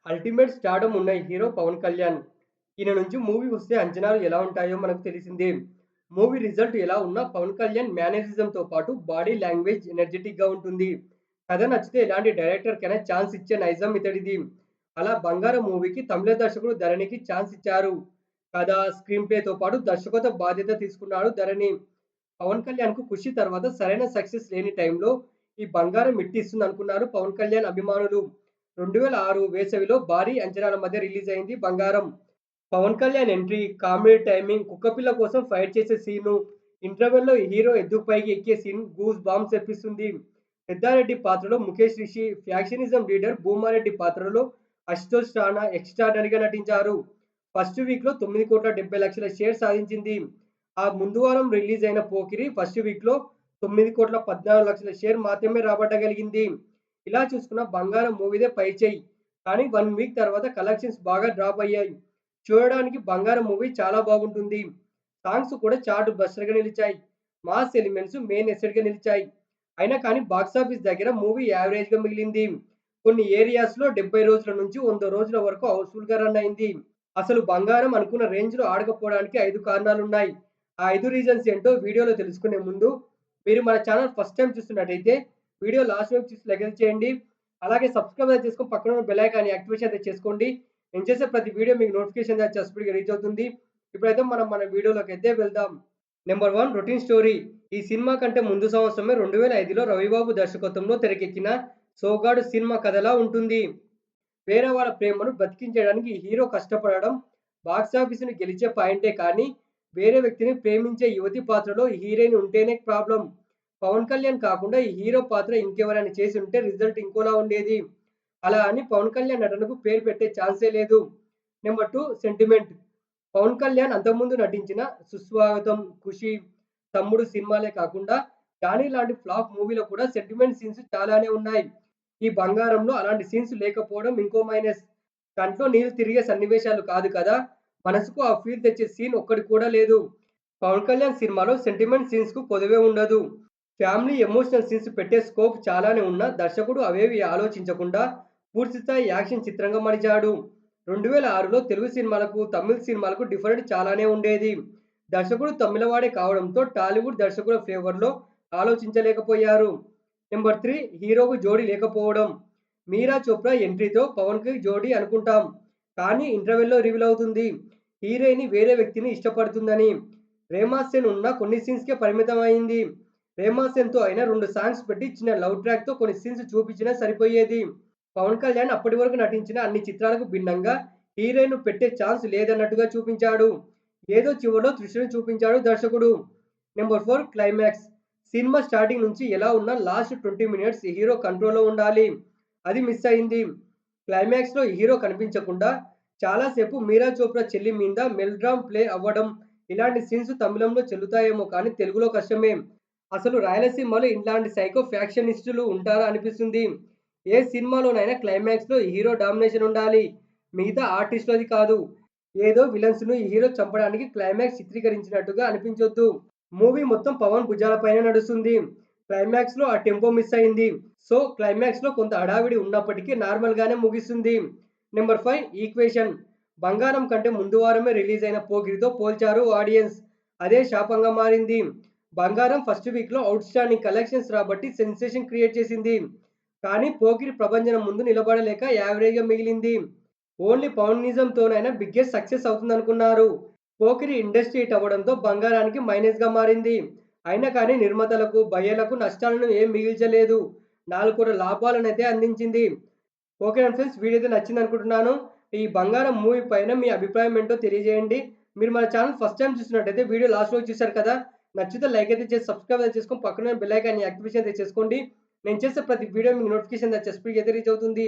Ultimate stardom ఉన్న hero Pawan Kalyan. ఈయన నుంచి మూవీ వస్తే అంచనాలు ఎలా ఉంటాయో మనకు తెలిసిందే. మూవీ రిజల్ట్ ఎలా ఉన్నా పవన్ కళ్యాణ్ మేనరిజంతో పాటు బాడీ లాంగ్వేజ్ ఎనర్జెటిక్‌గా ఉంటుంది. కథ నచ్చితే ఎలాంటి డైరెక్టర్‌కైనా ఛాన్స్ ఇచ్చే నైజం ఇతడిది. అలా 'బంగారం' మూవీకి తమిళ దర్శకుడు ధరణికి ఛాన్స్ ఇచ్చారు. కథ, స్క్రీన్ ప్లేతో పాటు దర్శకత్వ బాధ్యత తీసుకున్నాడు ధరణి. పవన్ కళ్యాణ్‌కు 'ఖుషి' తర్వాత సరైన సక్సెస్ లేని టైంలో ఈ 'బంగారం' హిట్ ఇస్తుందనుకున్నారు పవన్ కళ్యాణ్ అభిమానులు. 2006 వేసవిలో భారీ అంచనాల మధ్య రిలీజ్ అయింది 'Bangaram'. Pawan Kalyan entry, comedy timing, కుక్కపిల్ల కోసం ఫైట్ చేసే సీను, ఇంటర్వెల్‌లో హీరో ఎద్దుకు పైకి ఎక్కే సీన్ గూస్ బంప్స్ తెప్పిస్తుంది. పెద్దారెడ్డి పాత్రలో ముఖేష్ రిషి, ఫ్యాక్షనిజం లీడర్ భూమారెడ్డి పాత్రలో అశుతోష్ రాణా ఎక్స్‌ట్రార్డినరీగా నటించారు. ఫస్ట్ వీక్‌లో 9,70,00,000 షేర్ సాధించింది. ఆ ముందు వారం రిలీజ్ అయిన 'పోకిరి' ఫస్ట్ వీక్‌లో 9,14,00,000 షేర్ మాత్రమే రాబట్టగలిగింది. ఇలా చూసుకున్న 'బంగారం' మూవీదే పైచేయి. కానీ 1 వీక్ తర్వాత కలెక్షన్స్ బాగా డ్రాప్ అయ్యాయి. చూడడానికి 'బంగారం' మూవీ చాలా బాగుంటుంది. సాంగ్స్ కూడా చార్ట్ బస్టర్‌గా నిలిచాయి. మాస్ ఎలిమెంట్స్ మెయిన్ ఎసెట్‌గా నిలిచాయి. అయినా కానీ బాక్సాఫీస్ దగ్గర మూవీ యావరేజ్‌గా మిగిలింది. కొన్ని ఏరియాస్‌లో 70 రోజుల నుంచి 100 రోజుల వరకు హౌస్‌ఫుల్‌గా రన్ అయింది. అసలు 'బంగారం' అనుకున్న రేంజ్‌లో ఆడకపోవడానికి 5 కారణాలున్నాయి. ఆ 5 రీజన్స్ ఏంటో వీడియోలో తెలుసుకునే ముందు మీరు మన ఛానల్ ఫస్ట్ టైమ్ చూస్తున్నట్టయితే వీడియో లాస్ట్ వరకు చూసి లైక్ చేయండి. అలాగే సబ్స్క్రైబ్ అయితే చేసుకొని పక్కన ఉన్న బెల్ ఐకాన్ యాక్టివేషన్ అయితే చేసుకోండి. నేను చేసే ప్రతి వీడియో మీకు నోటిఫికేషన్ ద్వారా స్పీడ్‌గా రీచ్ అవుతుంది. ఇప్పుడైతే మనం మన వీడియోలోకైతే వెళ్దాం. Number 1 routine story. ఈ సినిమా కంటే ముందు సంవత్సరమే 2005లో రవిబాబు దర్శకత్వంలో తెరకెక్కిన 'సోగ్గాడు' సినిమా కథలా ఉంటుంది. వేరే వాళ్ళ ప్రేమను బ్రతికించడానికి ఈ హీరో కష్టపడడం బాక్సాఫీస్‌ని గెలిచే పాయింటే కానీ, వేరే వ్యక్తిని ప్రేమించే యువతి పాత్రలో హీరోయిన్ ఉంటేనే ప్రాబ్లమ్. పవన్ కళ్యాణ్ కాకుండా ఈ హీరో పాత్ర ఇంకెవరైనా చేసుంటే రిజల్ట్ ఇంకోలా ఉండేది. అలా అని పవన్ కళ్యాణ్ నటనకు పేరు పెట్టే ఛాన్సే లేదు. Number 2 sentiment. పవన్ కళ్యాణ్ అంతకుముందు నటించిన 'సుస్వాగతం', 'ఖుషి', 'తమ్ముడు' సినిమాలే కాకుండా 'జానీ' లాంటి ఫ్లాప్ మూవీలో కూడా సెంటిమెంట్ సీన్స్ చాలానే ఉన్నాయి. ఈ 'బంగారంలో' అలాంటి సీన్స్ లేకపోవడం ఇంకో మైనస్. కంట్లో నీళ్లు తిరిగే సన్నివేశాలు కాదు కదా! మనసుకు ఆ ఫీల్ తెచ్చే సీన్ ఒక్కటి కూడా లేదు. పవన్ కళ్యాణ్ సినిమాలో సెంటిమెంట్ సీన్స్‌కు కొదువే ఉండదు. ఫ్యామిలీ ఎమోషనల్ సీన్స్ పెట్టే స్కోప్ చాలానే ఉన్నా దర్శకుడు అవేవి ఆలోచించకుండా పూర్తిస్థాయి యాక్షన్ చిత్రంగా మలిచాడు. 2006లో తెలుగు సినిమాలకు, తమిళ్ సినిమాలకు డిఫరెంట్ చాలానే ఉండేది. దర్శకుడు తమిళవాడే కావడంతో టాలీవుడ్ దర్శకుల ఫేవర్‌లో ఆలోచించలేకపోయారు. నెంబర్ 3 హీరోకు జోడీ లేకపోవడం. 'మీరా చోప్రా' ఎంట్రీతో పవన్‌కి జోడీ అనుకుంటాం. కానీ ఇంటర్వెల్‌లో రివీల్ అవుతుంది. హీరోయిన్ వేరే వ్యక్తిని ఇష్టపడుతుందని. 'రేమా సేన్' ఉన్న కొన్ని సీన్స్‌కే పరిమితమయింది. 'రేమా సేన్'తో అయినా 2 సాంగ్స్ పెట్టి చిన్న లవ్ ట్రాక్‌తో కొన్ని సీన్స్ చూపించినా సరిపోయేది. పవన్ కళ్యాణ్ అప్పటి వరకు నటించిన అన్ని చిత్రాలకు భిన్నంగా హీరోయిన్‌ను పెట్టే ఛాన్స్ లేదన్నట్టుగా చూపించాడు. ఏదో చివర్లో తృషను చూపించాడు దర్శకుడు. Number 4 climax. సినిమా స్టార్టింగ్ నుంచి ఎలా ఉన్నా లాస్ట్ 20 మినిట్స్ హీరో కంట్రోల్‌లో ఉండాలి. అది మిస్ అయింది. క్లైమాక్స్‌లో హీరో కనిపించకుండా చాలా సేపు మీరా చోప్రా చెల్లి మీద మెల్ డ్రామా ప్లే అవ్వడం ఇలాంటి సీన్స్ తమిళంలో చెల్లుతాయేమో కానీ తెలుగులో కష్టమే. అసలు రాయలసీమలో ఇలాంటి సైకో ఫ్యాక్షనిస్టులు ఉంటారా అనిపిస్తుంది. ఏ సినిమాలోనైనా క్లైమాక్స్‌లో హీరో డామినేషన్ ఉండాలి. మిగతా ఆర్టిస్టులది కాదు. ఏదో విలన్స్‌ను ఈ హీరో చంపడానికి క్లైమాక్స్ చిత్రీకరించినట్టుగా అనిపించొద్దు. మూవీ మొత్తం పవన్ భుజాలపైనే నడుస్తుంది. క్లైమాక్స్‌లో ఆ టెంపో మిస్ అయింది. సో, క్లైమాక్స్‌లో కొంత హడావిడి ఉన్నప్పటికీ నార్మల్‌గానే ముగిస్తుంది. Number 5 equation. 'బంగారం' కంటే ముందు వారమే రిలీజ్ అయిన 'పోకిరి'తో పోల్చారు ఆడియన్స్. అదే శాపంగా మారింది. 'బంగారం' ఫస్ట్ వీక్‌లో ఔట్‌స్టాండింగ్ కలెక్షన్స్ రాబట్టి సెన్సేషన్ క్రియేట్ చేసింది. కానీ 'పోకిరి' ప్రభంజనం ముందు నిలబడలేక యావరేజ్‌గా మిగిలింది. ఓన్లీ పవనిజంతోనైనా బిగ్గెస్ట్ సక్సెస్ అవుతుందనుకున్నారు. 'పోకిరి' ఇండస్ట్రీ హిట్ అవ్వడంతో 'బంగారానికి' మైనస్‌గా మారింది. అయినా కానీ నిర్మాతలకు, బయ్యర్లకు నష్టాలను ఏం మిగిల్చలేదు. 4 కోట్ల లాభాలనైతే అందించింది. ఓకేనా ఫ్రెండ్స్, వీడియో అయితే నచ్చిందనుకుంటున్నాను. ఈ 'బంగారం' మూవీ పైన మీ అభిప్రాయం ఏంటో తెలియజేయండి. మీరు మన ఛానల్ ఫస్ట్ టైమ్ చూస్తున్నట్టయితే వీడియో లాస్ట్ వరకు చూసారు కదా! నచ్చితే లైక్ అయితే చేసి సబ్స్క్రైబ్ అయితే చేసుకొని పక్కనే బెల్ ఐకాన్ యాక్టివేషన్ అయితే చేసుకోండి. నేను చేసే ప్రతి వీడియో మీకు నోటిఫికేషన్ వచ్చే స్పీడ్‌గా అయితే రీచ్ అవుతుంది.